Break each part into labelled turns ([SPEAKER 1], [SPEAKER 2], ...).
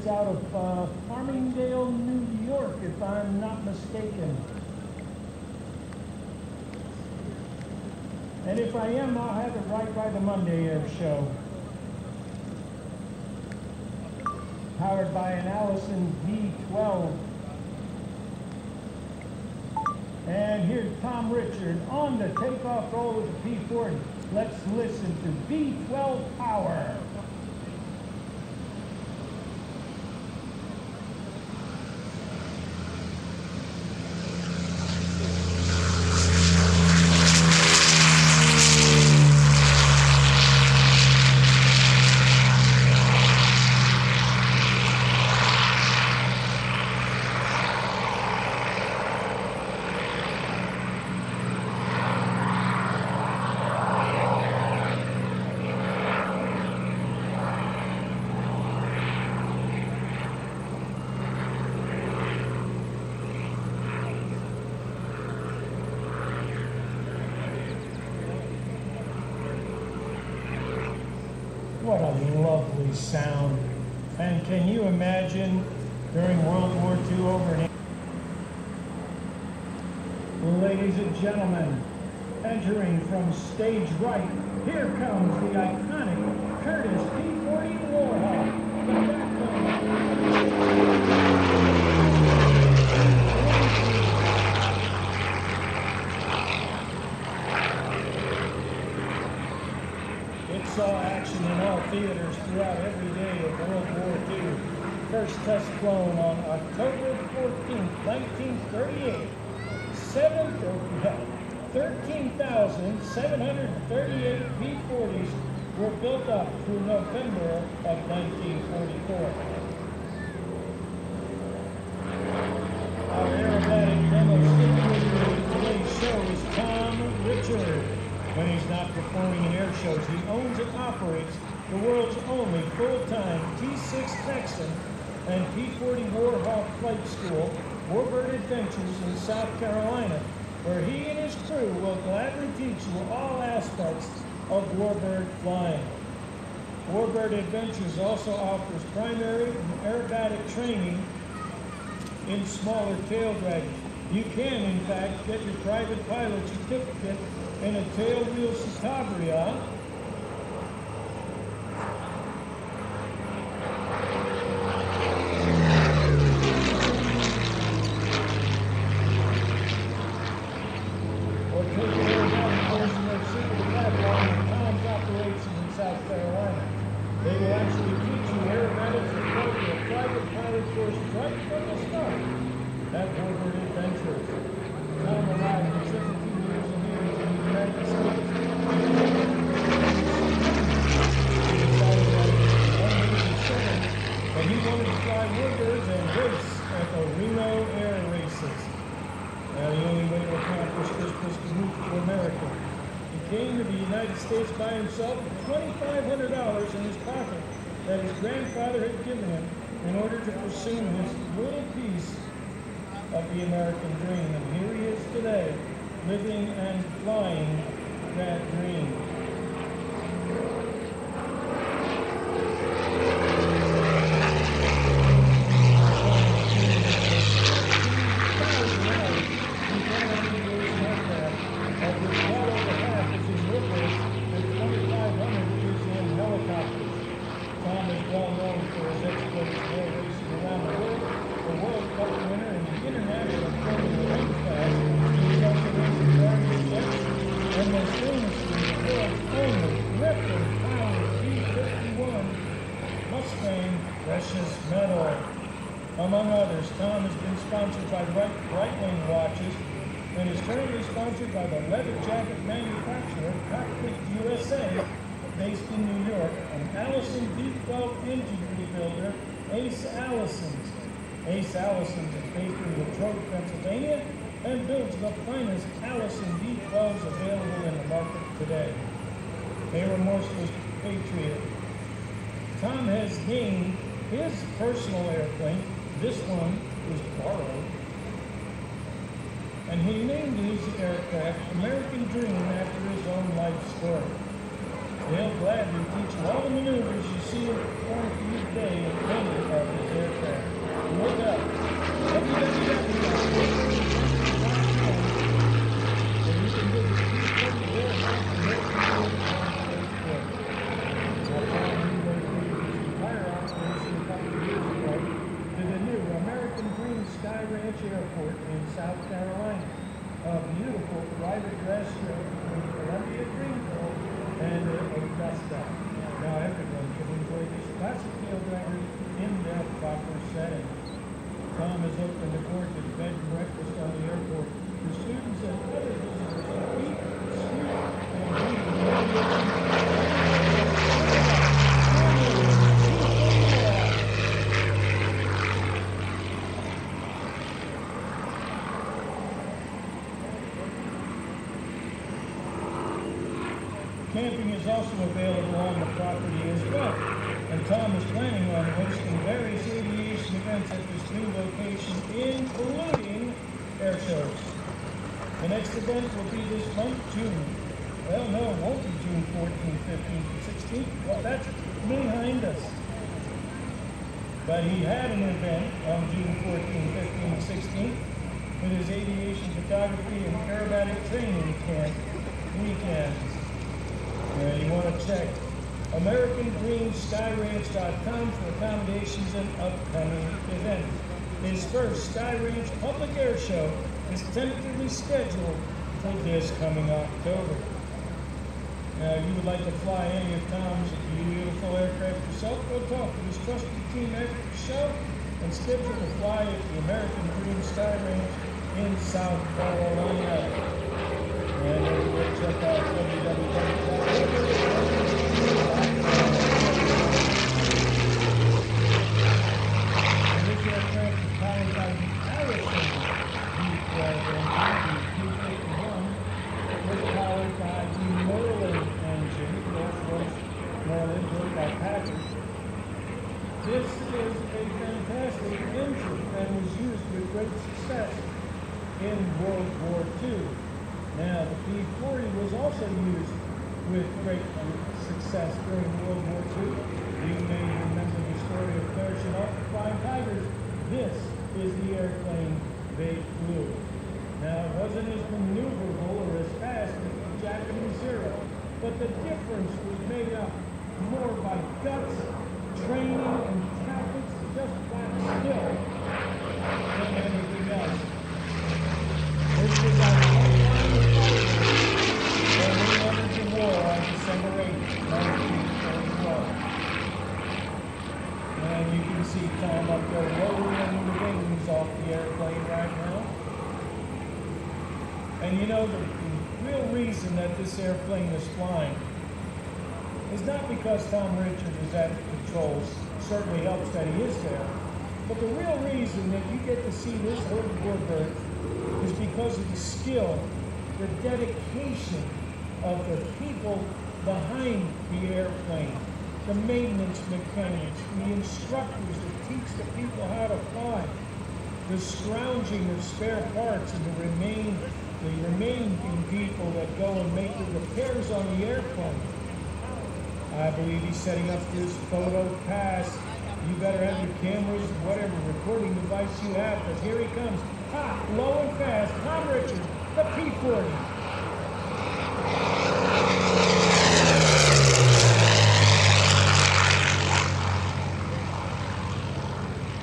[SPEAKER 1] It's out of Farmingdale, New York, if I'm not mistaken. And if I am, I'll have it right by the Monday Airshow. Powered by an Allison V12. And here's Thom Richard on the takeoff roll with the P-40. Let's listen to V12 power. What a lovely sound. And can you imagine during World War II over in England? Ladies and gentlemen, entering from stage right, here comes the iconic Curtiss P-40 Warhawk, the backbone. It saw action in all theaters throughout every day of World War II. First test flown on October 14th, 1938. 13,738 P-40s were built up through November of 1944. Our aerobatic demo stimulator in today's show is Thom Richard. When he's not performing in air shows, he owns and operates the world's only full-time T-6 Texan and P-40 Warhawk flight school, Warbird Adventures in South Carolina, where he and his crew will gladly teach you all aspects of warbird flying. Warbird Adventures also offers primary and aerobatic training in smaller tail draggers. You can, in fact, get your private pilot certificate in a tail wheel Citabria, or take an aerobatic course in their secret lab line in Thom's operations in South Carolina. They will actually teach you aerobatics and go to a private pilot course right from the start at Warbird Adventures. Thom arrived in 17 years in the United States. And he wanted to fly warbirds and race at the Reno Air Races. Now, the only way to accomplish this was to move to America. He came to the United States by himself with $2,500 in his pocket that his grandfather had given him in order to pursue his little piece of the American dream. And here he is today, living and flying that dream. Precious metal. Among others, Thom has been sponsored by Breitling Watches and is currently sponsored by the leather jacket manufacturer Cockpit USA, based in New York, and Allison V12 engine rebuilder Ace Allison's. Ace Allison's is based in Latrobe, Pennsylvania, and builds the finest Allison V12s available in the market today. A remorseless patriot, Thom has gained his personal airplane. This one was borrowed. And he named his aircraft American Dream after his own life story. He'll gladly teach you all the maneuvers you see him perform for you today in any of his South Carolina. A beautiful private restaurant with Columbia Greenville and Augusta. Now everyone can enjoy these classic meal diners in their proper setting. Thom has opened the door to the bed and breakfast on the airport for students and other visitors to eat, sleep, and read. Camping is also available on the property as well, and Thom is planning on hosting various aviation events at this new location, including air shows. The next event will be this month, June. Well, no, it won't be June 14th, 15th, and 16th. Well, that's behind us. But he had an event on June 14th, 15th, and 16th with his aviation photography and aerobatic training camp weekend. You want to check AmericanDreamSkyRanch.com for accommodations and upcoming events. His first Sky Ranch Public Air Show is tentatively scheduled for this coming October. Now, if you would like to fly any of Thom's beautiful aircraft yourself, go talk to his trusted team after the show and schedule a fly at the American Dream Sky Ranch in South Carolina. And we'll check out www.aircraft.com. This aircraft is powered by the Airshow P-41. It was powered by the Westmoreland engine, Westmoreland built by Packard. This is a fantastic engine and was used with great success in World War II. Now, the P-40 was also used with great success during World War II. You may remember the story of parachute off the Flying Tigers. This is the airplane they flew. Now, it wasn't as maneuverable or as fast as the Japanese Zero, but the difference was made up more by guts, training, and tactics, just flat skill, than anything else. This was our war on December 8th, 1941. And you can see Thom up there lowering the wings off the airplane right now. And you know, the real reason that this airplane is flying is not because Thom Richard is at the controls. Certainly helps that he is there. But the real reason that you get to see this little warbird is because of the skill, the dedication of the people behind the airplane, the maintenance mechanics, the instructors that teach the people how to fly, the scrounging of spare parts, and the remaining people that go and make the repairs on the airplane. I believe he's setting up this photo pass. You better have your cameras, whatever recording device you have, because here he comes. Hot, low and fast, Thom Richard, the P-40.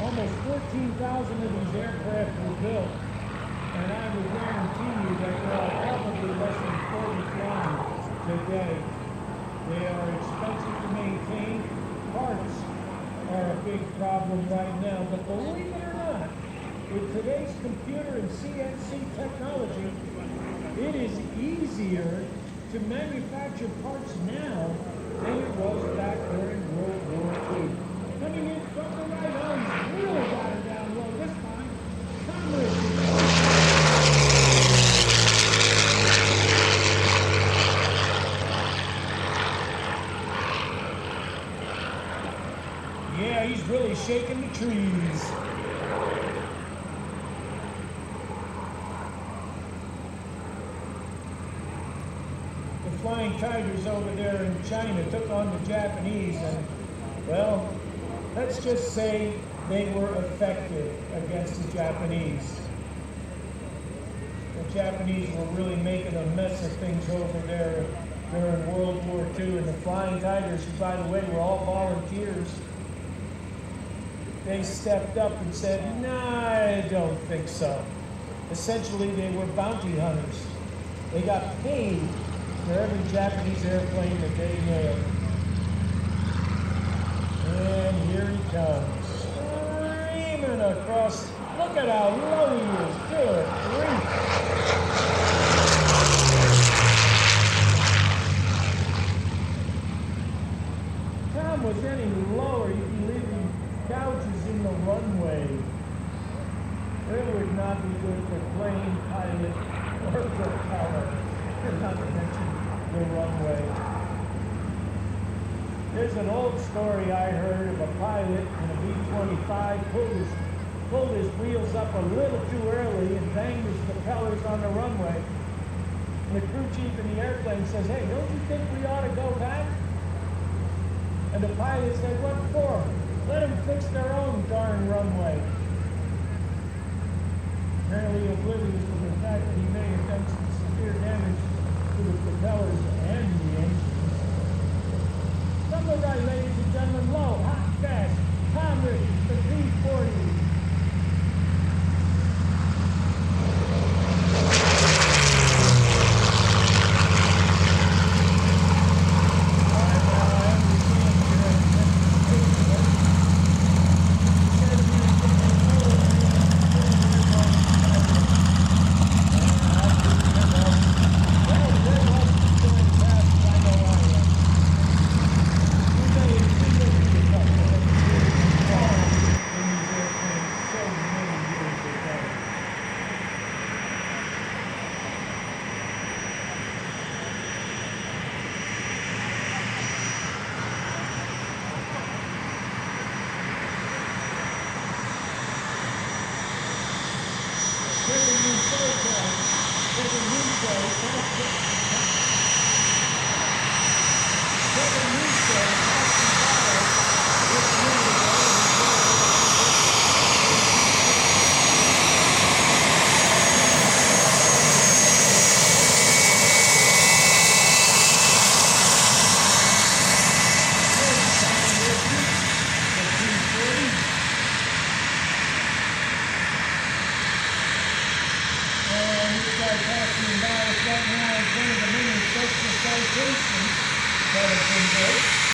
[SPEAKER 1] Almost 14,000 of these aircraft were built, and I would guarantee you that there are probably less than 40 flying today. They are expensive to maintain. Parts are a big problem right now, but believe it or not, with today's computer and CNC technology, it is easier to manufacture parts now than it was back during World War II. Coming in from the right arm, really got it down low this time. Thom Richard. Yeah, he's really shaking the trees. The Flying Tigers over there in China took on the Japanese, and, well, let's just say they were effective against the Japanese. The Japanese were really making a mess of things over there during World War II, and the Flying Tigers, who, by the way, were all volunteers, they stepped up and said, "Nah, I don't think so." Essentially, they were bounty hunters. They got paid for every Japanese airplane that they nailed. And here he comes, screaming across. Look at how low he is. Good grief. Tom was any lower, you'd be leaving gouges in the runway. It would not be good for plane pilot or propeller, not to mention the runway. There's an old story I heard of a pilot in a B-25 pulled his wheels up a little too early and banged his propellers on the runway. And the crew chief in the airplane says, "Hey, don't you think we ought to go back?" And the pilot said, "What for? Let them fix their own darn runway." Apparently oblivious to the fact that he may have done some severe damage to the propellers and the engines. Number right, ladies and gentlemen, low, hot, fast, Thom Richard, the P-40. Taking new